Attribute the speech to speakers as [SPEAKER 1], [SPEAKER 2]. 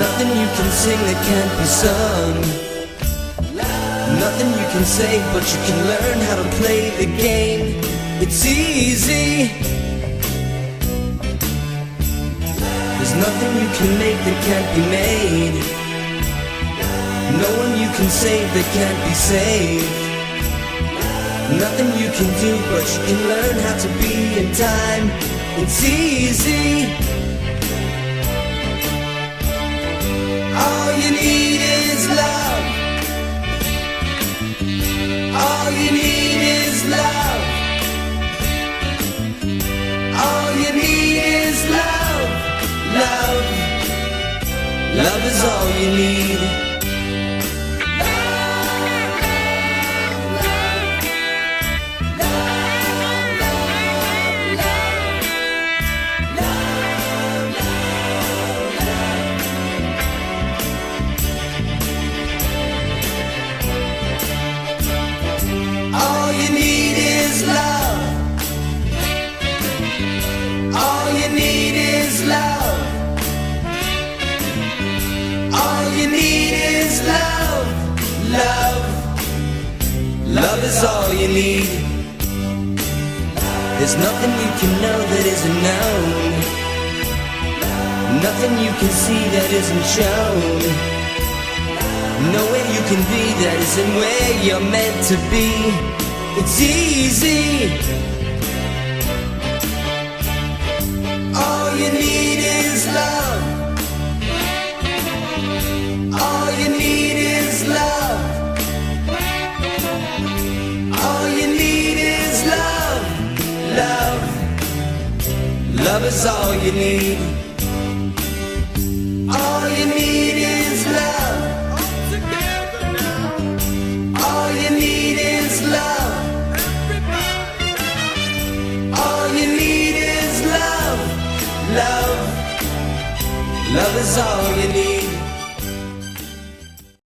[SPEAKER 1] Nothing you can sing that can't be sung. Nothing you can say, but you can learn how to play the game. It's easy. There's nothing you can make that can't be made. No one you can save that can't be saved. Nothing you can do, but you can learn how to be in time. It's easy. All you need is love. All you need is love. All you need is love. Love. Love is all you need. All you need is love. All you need is love. All you need is love. Love. Love is all you need. There's nothing you can know that isn't known. Nothing you can see that isn't shown. Nowhere you can be that isn't where you're meant to be. It's easy. All you need is love. All you need is love. All you need is love. Love. Love is all you need. All you need is love. All you need is love. All you need is love. Love. Love is all you need.